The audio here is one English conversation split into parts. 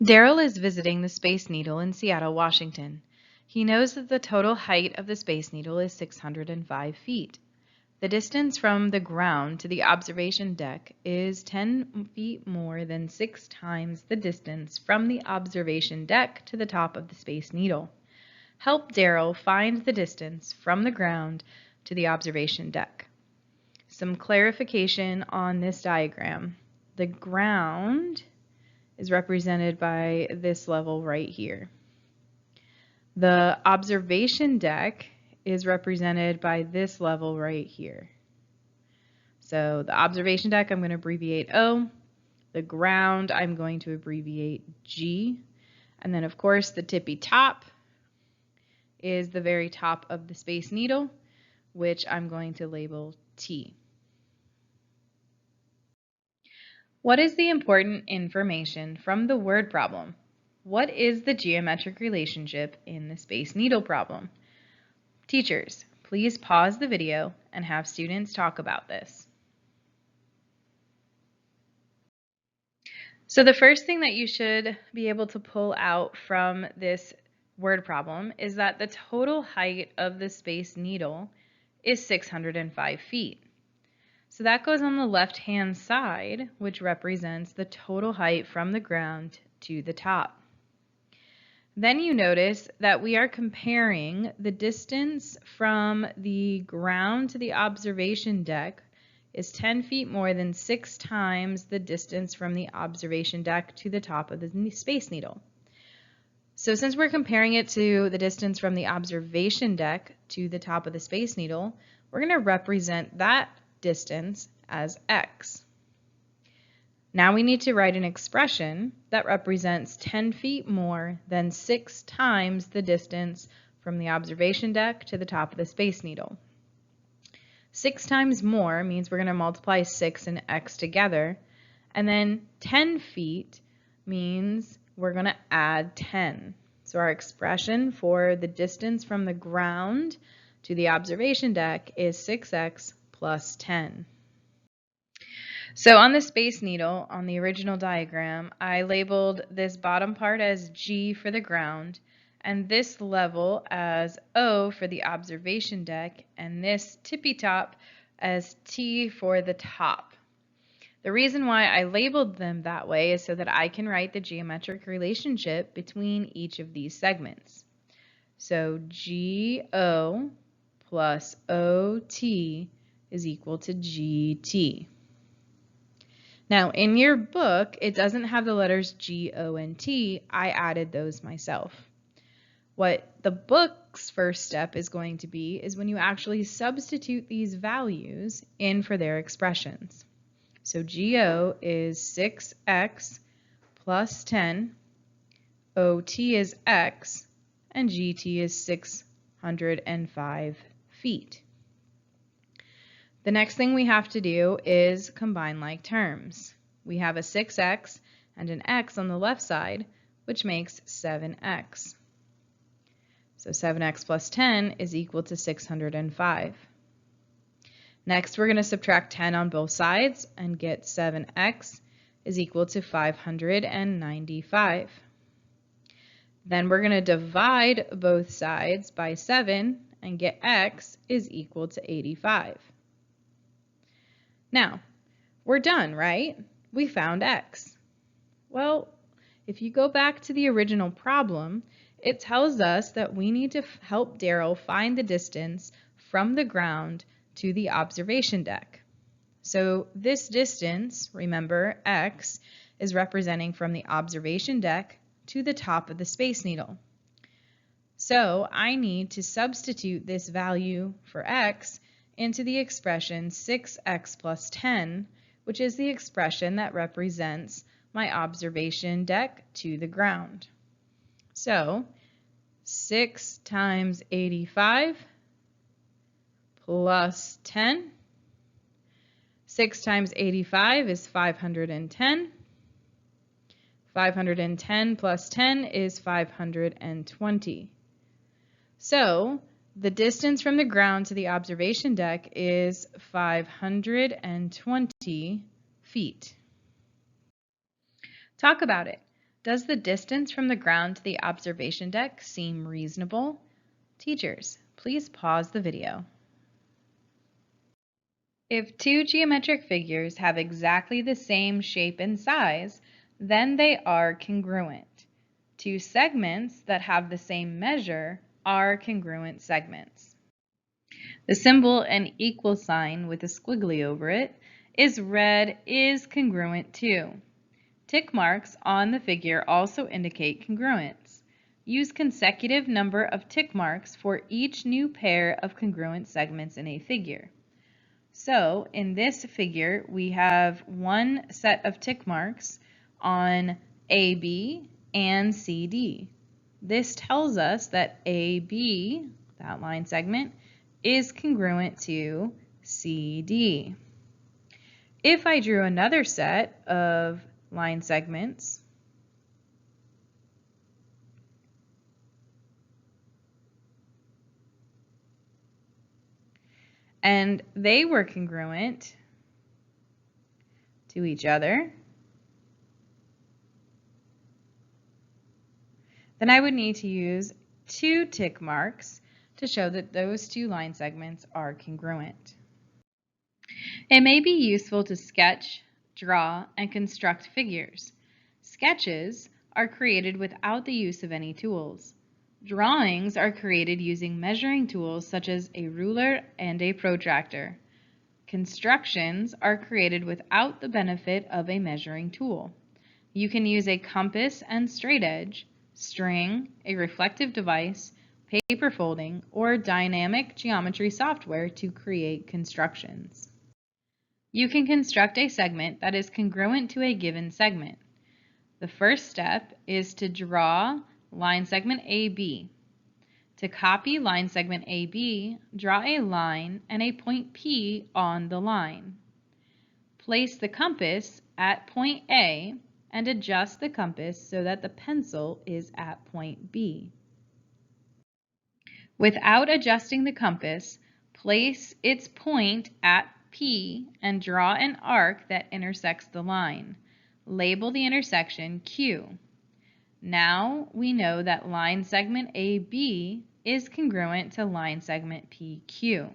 Daryl is visiting the Space Needle in Seattle, Washington. He knows that the total height of the Space Needle is 605 feet. The distance from the ground to the observation deck is 10 feet more than 6 times the distance from the observation deck to the top of the Space Needle. Help Daryl find the distance from the ground to the observation deck. Some clarification on this diagram. The ground is represented by this level right here. The observation deck is represented by this level right here. So the observation deck, I'm going to abbreviate O. The ground, I'm going to abbreviate G. And then, of course, the tippy top is the very top of the Space Needle, which I'm going to label T. What is the important information from the word problem? What is the geometric relationship in the Space Needle problem? Teachers, please pause the video and have students talk about this. So the first thing that you should be able to pull out from this word problem is that the total height of the Space Needle is 605 feet. So that goes on the left-hand side, which represents the total height from the ground to the top. Then you notice that we are comparing the distance from the ground to the observation deck is 10 feet more than 6 times the distance from the observation deck to the top of the Space Needle. So since we're comparing it to the distance from the observation deck to the top of the Space Needle, we're going to represent that distance as x. Now we need to write an expression that represents 10 feet more than 6 times the distance from the observation deck to the top of the Space Needle. 6 times more means we're going to multiply 6 and x together, and then 10 feet means we're going to add 10. So our expression for the distance from the ground to the observation deck is 6x plus 10. So on the Space Needle, on the original diagram, I labeled this bottom part as G for the ground, and this level as O for the observation deck, and this tippy top as T for the top. The reason why I labeled them that way is so that I can write the geometric relationship between each of these segments. So GO plus OT is equal to GT. Now in your book, it doesn't have the letters G, O, and T. I added those myself. What the book's first step is going to be is when you actually substitute these values in for their expressions. So GO is 6x plus 10, OT is x, and GT is 605 feet. The next thing we have to do is combine like terms. We have a 6x and an x on the left side, which makes 7x. So 7x plus 10 is equal to 605. Next, we're going to subtract 10 on both sides and get 7x is equal to 595. Then we're going to divide both sides by 7 and get x is equal to 85. Now, we're done, right? We found x. Well, if you go back to the original problem, it tells us that we need to help Daryl find the distance from the ground to the observation deck. So this distance, remember, x, is representing from the observation deck to the top of the Space Needle. So I need to substitute this value for x into the expression 6x plus 10, which is the expression that represents my observation deck to the ground. So 6 times 85 plus 10. 6 times 85 is 510. 510 plus 10 is 520. So the distance from the ground to the observation deck is 520 feet. Talk about it. Does the distance from the ground to the observation deck seem reasonable? Teachers, please pause the video. If two geometric figures have exactly the same shape and size, then they are congruent. Two segments that have the same measure are congruent segments. The symbol an equal sign with a squiggly over it is read is congruent too. Tick marks on the figure also indicate congruence. Use consecutive number of tick marks for each new pair of congruent segments in a figure. So in this figure, we have one set of tick marks on AB and CD. This tells us that AB, that line segment, is congruent to CD. If I drew another set of line segments, and they were congruent to each other, then I would need to use two tick marks to show that those two line segments are congruent. It may be useful to sketch, draw, and construct figures. Sketches are created without the use of any tools. Drawings are created using measuring tools such as a ruler and a protractor. Constructions are created without the benefit of a measuring tool. You can use a compass and straight edge, string, a reflective device, paper folding, or dynamic geometry software to create constructions. You can construct a segment that is congruent to a given segment. The first step is to draw line segment AB. To copy line segment AB, draw a line and a point P on the line. Place the compass at point A and adjust the compass so that the pencil is at point B. Without adjusting the compass, place its point at P and draw an arc that intersects the line. Label the intersection Q. Now we know that line segment AB is congruent to line segment PQ.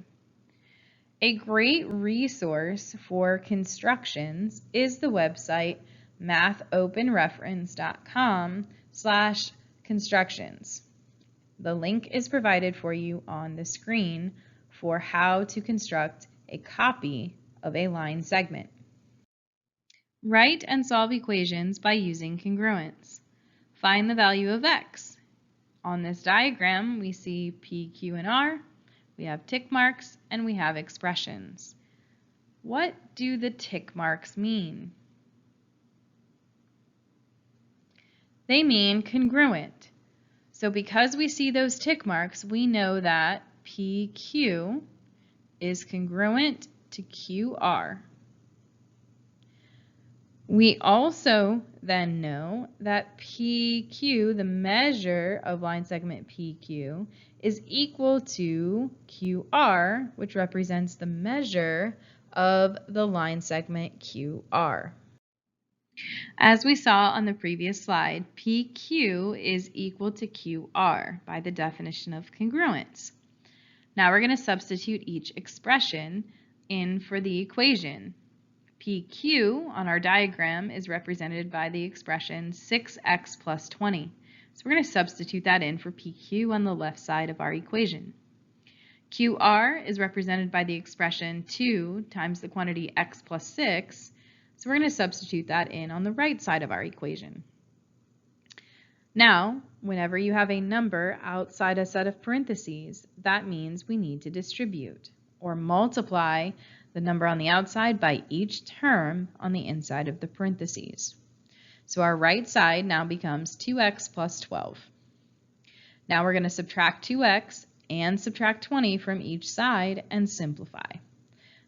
A great resource for constructions is the website mathopenreference.com/constructions. The link is provided for you on the screen for how to construct a copy of a line segment. Write and solve equations by using congruence. Find the value of x. On this diagram, we see P, Q, and R. We have tick marks, and we have expressions. What do the tick marks mean? They mean congruent. So because we see those tick marks, we know that PQ is congruent to QR. We also then know that PQ, the measure of line segment PQ, is equal to QR, which represents the measure of the line segment QR. As we saw on the previous slide, PQ is equal to QR by the definition of congruence. Now we're going to substitute each expression in for the equation. PQ on our diagram is represented by the expression 6x plus 20. So we're going to substitute that in for PQ on the left side of our equation. QR is represented by the expression 2 times the quantity x plus 6. So we're going to substitute that in on the right side of our equation. Now, whenever you have a number outside a set of parentheses, that means we need to distribute or multiply the number on the outside by each term on the inside of the parentheses. So our right side now becomes 2x plus 12. Now we're going to subtract 2x and subtract 20 from each side and simplify.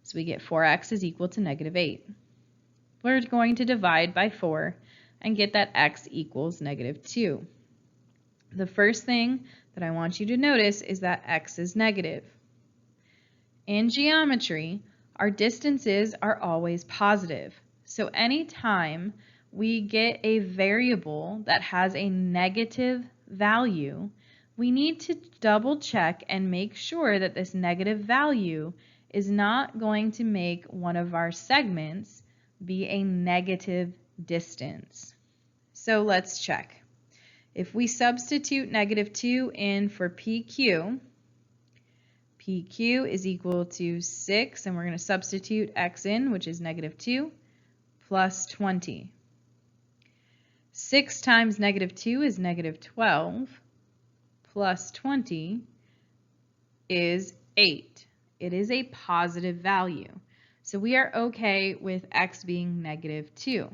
So we get 4x is equal to negative 8. We're going to divide by 4 and get that x equals negative 2. The first thing that I want you to notice is that x is negative. In geometry, our distances are always positive. So anytime we get a variable that has a negative value, we need to double check and make sure that this negative value is not going to make one of our segments be a negative distance. So let's check. If we substitute -2 in for PQ, PQ is equal to 6, and we're going to substitute x in, which is -2, plus 20. 6 times -2 is -12, plus 20 is 8. It is a positive value. So we are okay with x being -2.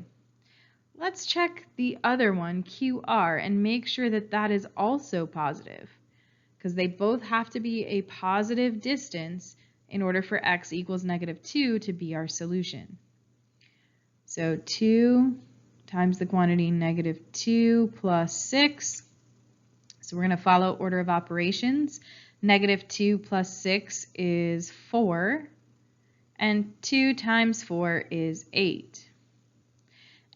Let's check the other one, QR, and make sure that that is also positive, because they both have to be a positive distance in order for x equals -2 to be our solution. So 2 times the quantity -2 plus 6. So we're going to follow order of operations. -2 plus 6 is 4, and 2 times 4 is 8.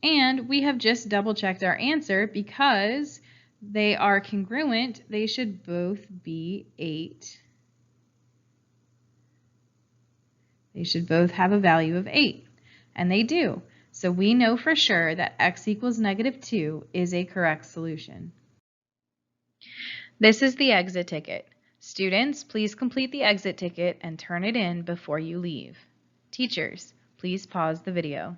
And we have just double checked our answer because they are congruent. They should both be 8. They should both have a value of 8, and they do. So we know for sure that x equals -2 is a correct solution. This is the exit ticket. Students, please complete the exit ticket and turn it in before you leave. Teachers, please pause the video.